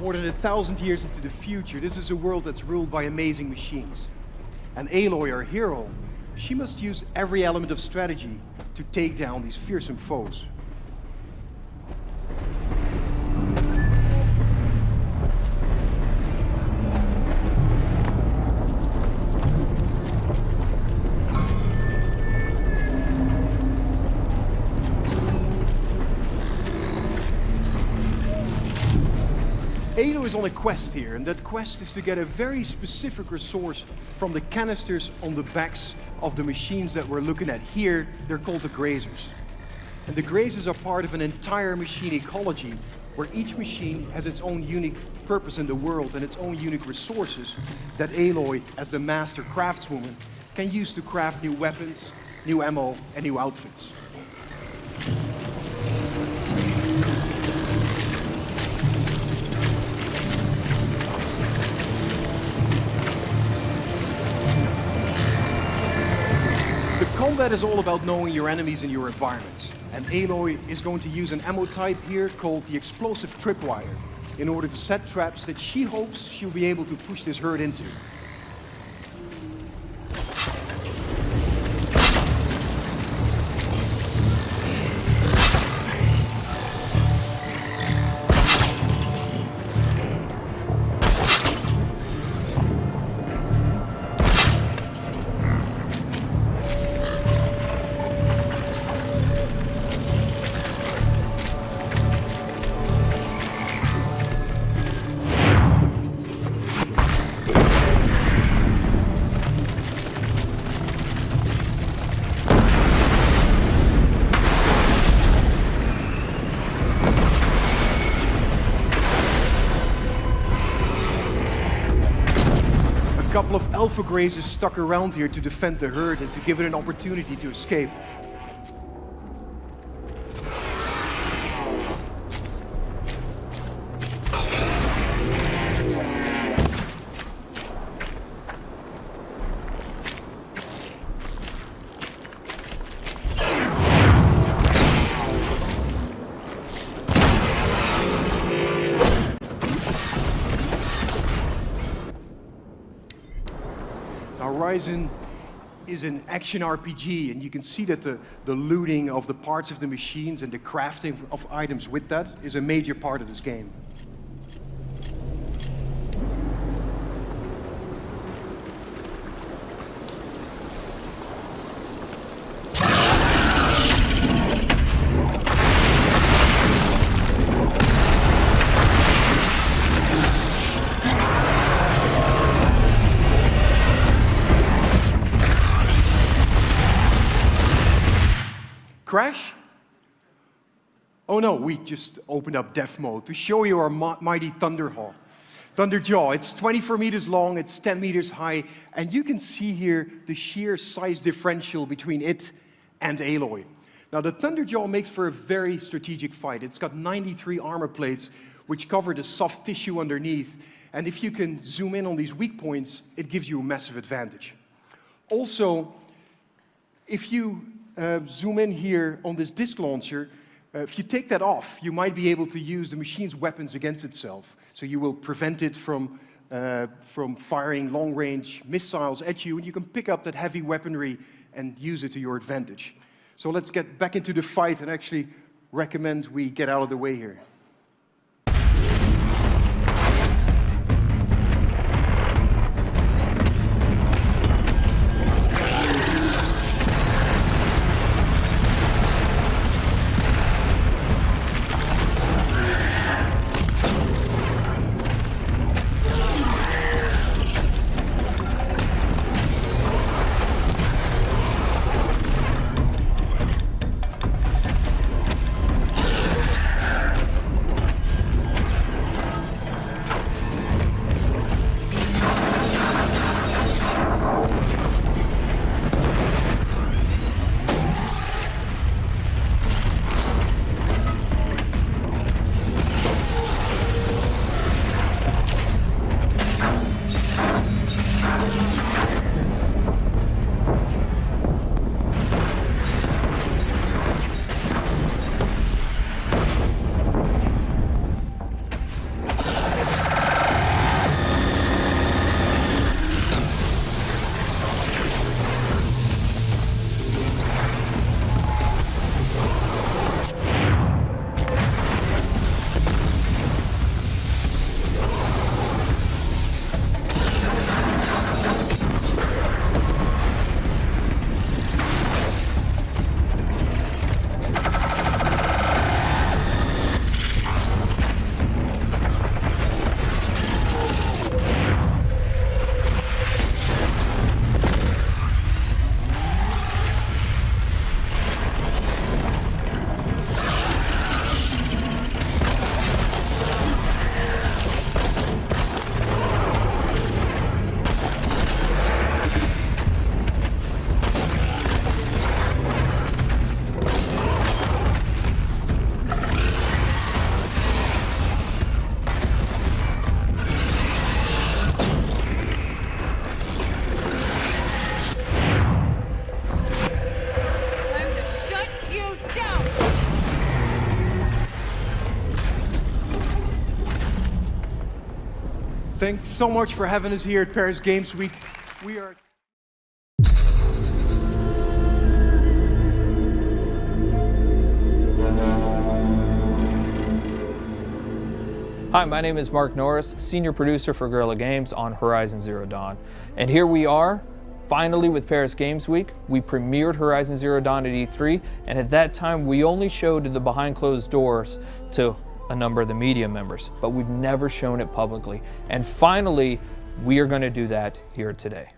More than 1,000 years into the future, this is a world that's ruled by amazing machines. And Aloy, our hero, she must use every element of strategy to take down these fearsome foes. Aloy is on a quest here, and that quest is to get a very specific resource from the canisters on the backs of the machines that we're looking at here. They're called the grazers. And the grazers are part of an entire machine ecology where each machine has its own unique purpose in the world and its own unique resources that Aloy, as the master craftswoman, can use to craft new weapons, new ammo, and new outfits. Combat is all about knowing your enemies and your environments. And Aloy is going to use an ammo type here called the explosive tripwire in order to set traps that she hopes she'll be able to push this herd into. A couple of alpha grazers stuck around here to defend the herd and to give it an opportunity to escape. Horizon is an action RPG, and you can see that the looting of the parts of the machines and the crafting of items with that is a major part of this game. Crash? Oh no, we just opened up death mode to show you our mighty Thunderjaw. It's 24 meters long, it's 10 meters high, and you can see here the sheer size differential between it and Aloy. Now the Thunderjaw makes for a very strategic fight. It's got 93 armor plates which cover the soft tissue underneath, and if you can zoom in on these weak points, it gives you a massive advantage. Also, if you zoom in here on this disc launcher, if you take that off, you might be able to use the machine's weapons against itself. So you will prevent it from firing long-range missiles at you, and you can pick up that heavy weaponry and use it to your advantage. So let's get back into the fight and actually recommend we get out of the way here. Thanks so much for having us here at Paris Games Week. We are... Hi, my name is Mark Norris, Senior Producer for Guerrilla Games on Horizon Zero Dawn. And here we are, finally with Paris Games Week. We premiered Horizon Zero Dawn at E3, and at that time we only showed the behind closed doors to a number of the media members, but we've never shown it publicly. And finally, we are going to do that here today.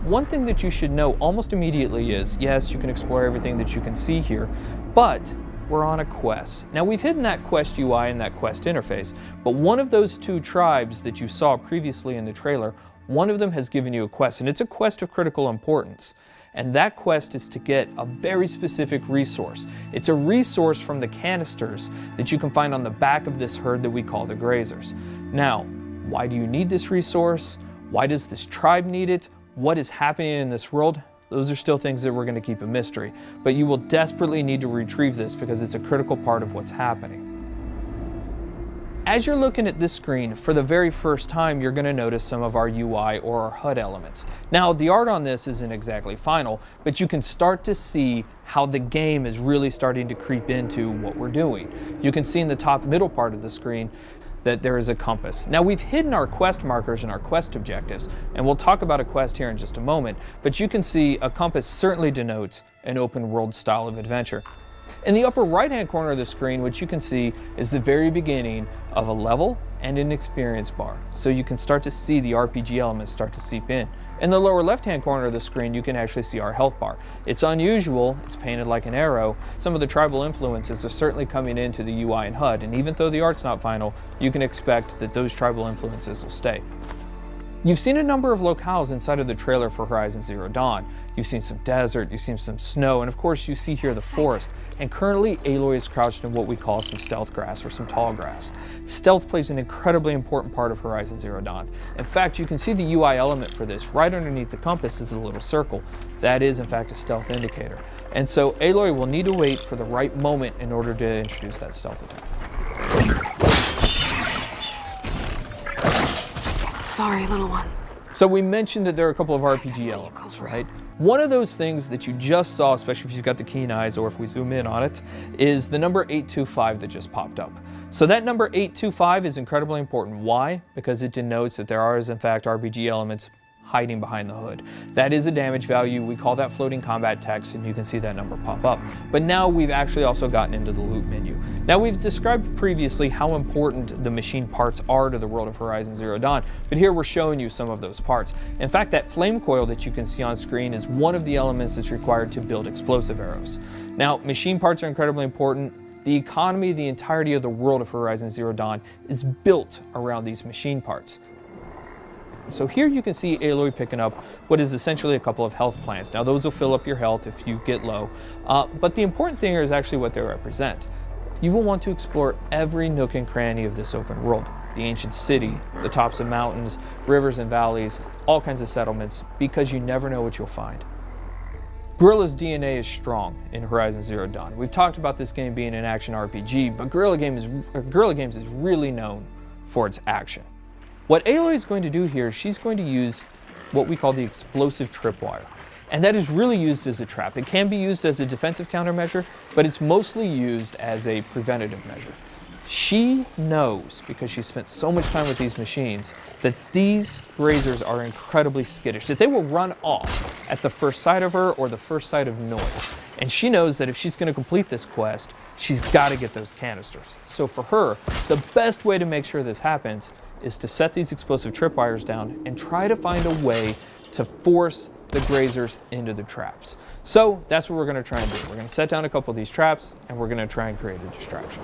One thing that you should know almost immediately is, yes, you can explore everything that you can see here, but we're on a quest. Now, we've hidden that quest UI and that quest interface, but one of those two tribes that you saw previously in the trailer, one of them has given you a quest, and it's a quest of critical importance. And that quest is to get a very specific resource. It's a resource from the canisters that you can find on the back of this herd that we call the Grazers. Now, why do you need this resource? Why does this tribe need it? What is happening in this world? Those are still things that we're going to keep a mystery, but you will desperately need to retrieve this because it's a critical part of what's happening. As you're looking at this screen, for the very first time, you're going to notice some of our UI or our HUD elements. Now, the art on this isn't exactly final, but you can start to see how the game is really starting to creep into what we're doing. You can see in the top middle part of the screen that there is a compass. Now, we've hidden our quest markers and our quest objectives, and we'll talk about a quest here in just a moment, but you can see a compass certainly denotes an open world style of adventure. In the upper right-hand corner of the screen, what you can see is the very beginning of a level and an experience bar, so you can start to see the RPG elements start to seep in. In the lower left-hand corner of the screen, you can actually see our health bar. It's unusual, it's painted like an arrow. Some of the tribal influences are certainly coming into the UI and HUD, and even though the art's not final, you can expect that those tribal influences will stay. You've seen a number of locales inside of the trailer for Horizon Zero Dawn. You've seen some desert, you've seen some snow, and of course you see here the forest. And currently Aloy is crouched in what we call some stealth grass or some tall grass. Stealth plays an incredibly important part of Horizon Zero Dawn. In fact, you can see the UI element for this. Right underneath the compass is a little circle. That is in fact a stealth indicator. And so Aloy will need to wait for the right moment in order to introduce that stealth attack. Sorry, little one. So we mentioned that there are a couple of RPG elements, right? One of those things that you just saw, especially if you've got the keen eyes or if we zoom in on it, is the number 825 that just popped up. So that number 825 is incredibly important. Why? Because it denotes that there are, in fact, RPG elements hiding behind the hood. That is a damage value. We call that floating combat text, and you can see that number pop up. But now we've actually also gotten into the loot menu. Now, we've described previously how important the machine parts are to the world of Horizon Zero Dawn, but here we're showing you some of those parts. In fact, that flame coil that you can see on screen is one of the elements that's required to build explosive arrows. Now, machine parts are incredibly important. The economy, the entirety of the world of Horizon Zero Dawn is built around these machine parts. So here you can see Aloy picking up what is essentially a couple of health plants. Now those will fill up your health if you get low, but the important thing here is actually what they represent. You will want to explore every nook and cranny of this open world. The ancient city, the tops of mountains, rivers and valleys, all kinds of settlements, because you never know what you'll find. Guerrilla's DNA is strong in Horizon Zero Dawn. We've talked about this game being an action RPG, but Guerrilla Games is really known for its action. What Aloy is going to do here, she's going to use what we call the explosive tripwire. And that is really used as a trap. It can be used as a defensive countermeasure, but it's mostly used as a preventative measure. She knows, because she spent so much time with these machines, that these Grazers are incredibly skittish, that they will run off at the first sight of her or the first sight of noise. And she knows that if she's going to complete this quest, she's got to get those canisters. So for her, the best way to make sure this happens is to set these explosive tripwires down and try to find a way to force the Grazers into the traps. So that's what we're going to try and do. We're going to set down a couple of these traps and we're going to try and create a distraction.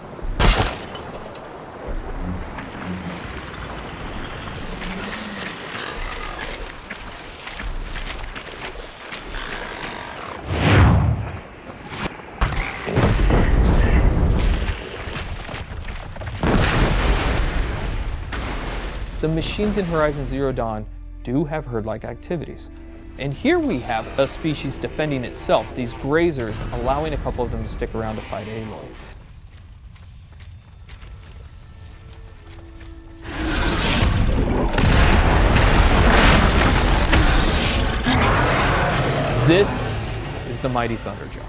The machines in Horizon Zero Dawn do have herd-like activities. And here we have a species defending itself, these Grazers, allowing a couple of them to stick around to fight Aloy. This is the mighty Thunderjaw.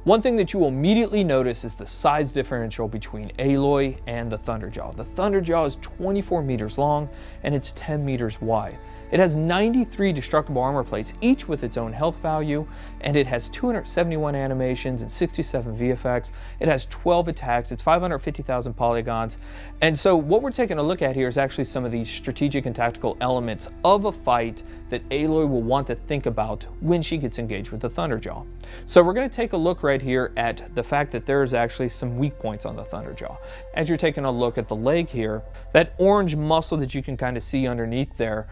One thing that you will immediately notice is the size differential between Aloy and the Thunderjaw. The Thunderjaw is 24 meters long and it's 10 meters wide. It has 93 destructible armor plates, each with its own health value, and it has 271 animations and 67 VFX. It has 12 attacks, it's 550,000 polygons. And so what we're taking a look at here is actually some of the strategic and tactical elements of a fight that Aloy will want to think about when she gets engaged with the Thunderjaw. So we're going to take a look right here at the fact that there's actually some weak points on the Thunderjaw. As you're taking a look at the leg here, that orange muscle that you can kind of see underneath there,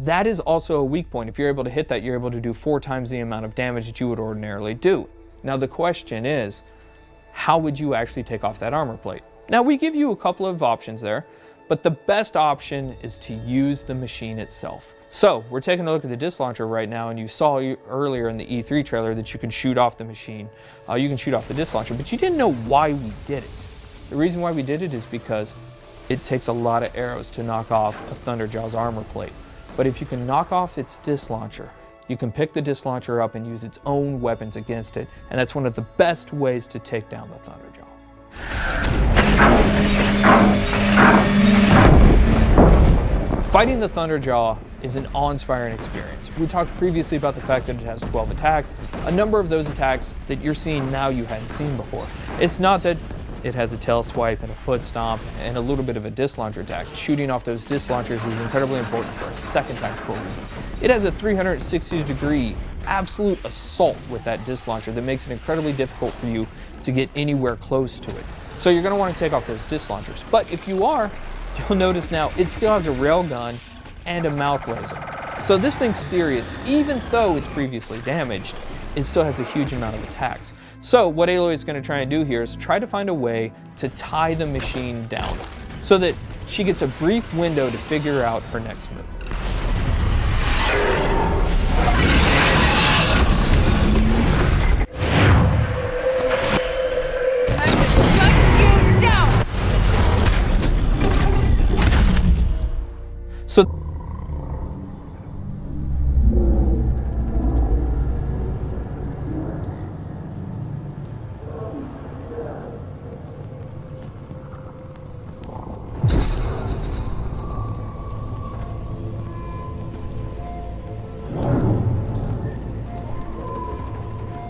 that is also a weak point. If you're able to hit that, you're able to do 4 times the amount of damage that you would ordinarily do. Now the question is, how would you actually take off that armor plate? Now we give you a couple of options there, but the best option is to use the machine itself. So we're taking a look at the disc launcher right now, and you saw earlier in the E3 trailer that you can shoot off the machine. You can shoot off the disc launcher, but you didn't know why we did it. The reason why we did it is because it takes a lot of arrows to knock off a Thunderjaw's armor plate. But if you can knock off its disc launcher, you can pick the disc launcher up and use its own weapons against it, and that's one of the best ways to take down the Thunderjaw. Fighting the Thunderjaw is an awe-inspiring experience. We talked previously about the fact that it has 12 attacks. A number of those attacks that you're seeing now you hadn't seen before. It's not that it has a tail swipe and a foot stomp and a little bit of a disc launcher attack. Shooting off those disc launchers is incredibly important for a second tactical reason. It has a 360-degree absolute assault with that disc launcher that makes it incredibly difficult for you to get anywhere close to it. So you're going to want to take off those disc launchers. But if you are, you'll notice now it still has a railgun and a mouth laser. So this thing's serious. Even though it's previously damaged, it still has a huge amount of attacks. So what Aloy is going to try and do here is try to find a way to tie the machine down so that she gets a brief window to figure out her next move. Time to shut you down! So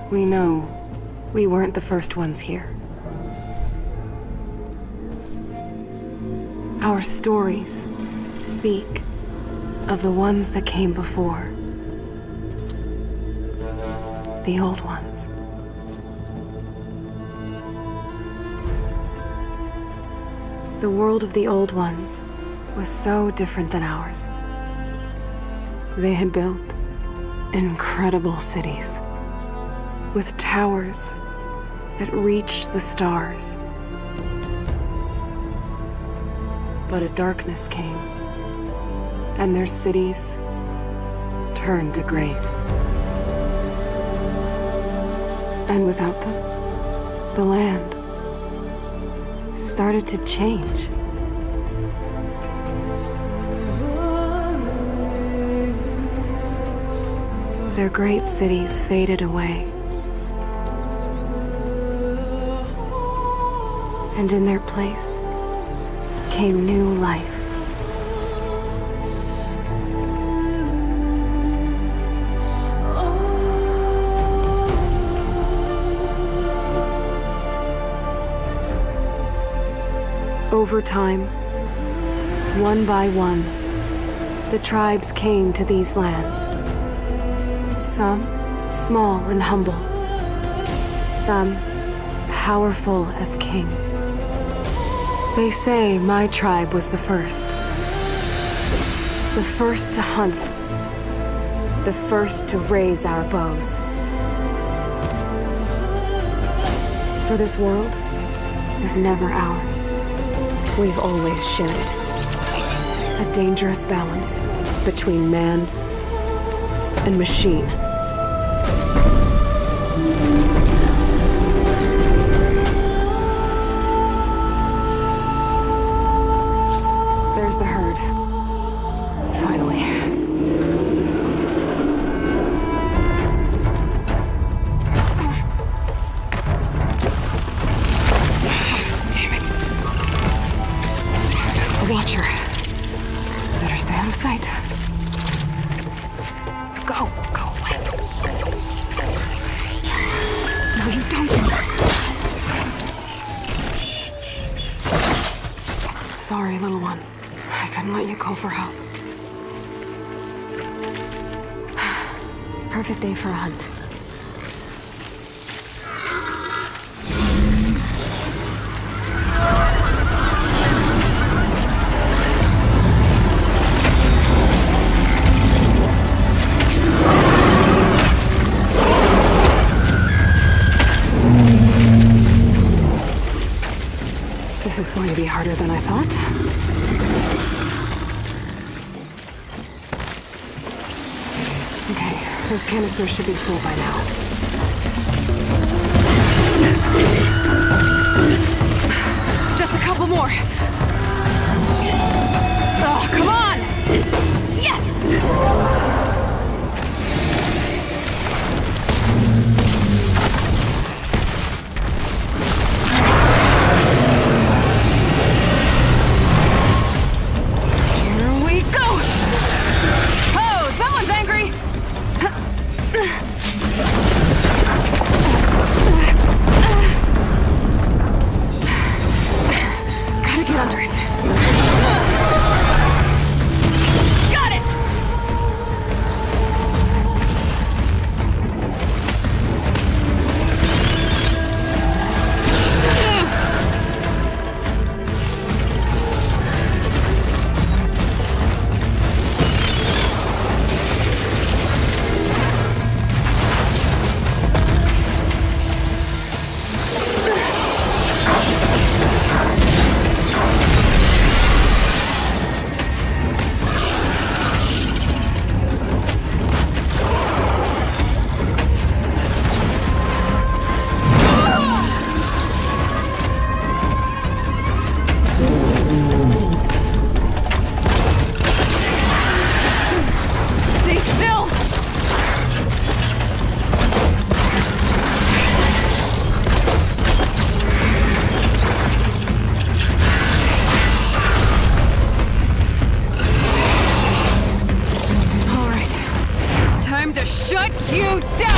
We know we weren't the first ones here. Our stories speak of the ones that came before. The old ones. The world of the old ones was so different than ours. They had built incredible cities with towers that reached the stars. But a darkness came, and their cities turned to graves. And without them, the land started to change. Their great cities faded away. And in their place came new life. Over time, one by one, the tribes came to these lands. Some small and humble, some powerful as kings. They say my tribe was the first to hunt, the first to raise our bows. For this world was never ours. We've always shared it. A dangerous balance between man and machine. There's the herd. Finally. a watcher. Better stay out of sight. Go away. No, you don't. Sorry, little one. I couldn't let you call for help. Perfect day for a hunt. This is going to be harder than I thought. Okay, this canister should be full by now. Just a couple more. Oh, come on! Yes! Here we go! Oh, someone's angry! Gotta get under it. Got it! Stay still! All right. Time to shut you down!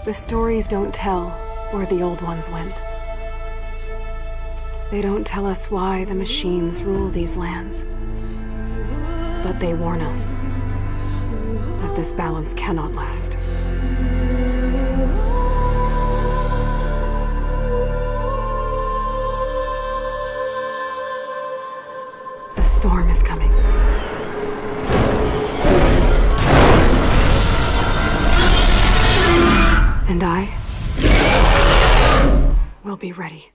The stories don't tell where the old ones went. They don't tell us why the machines rule these lands. But they warn us that this balance cannot last. The storm is coming. And I will be ready.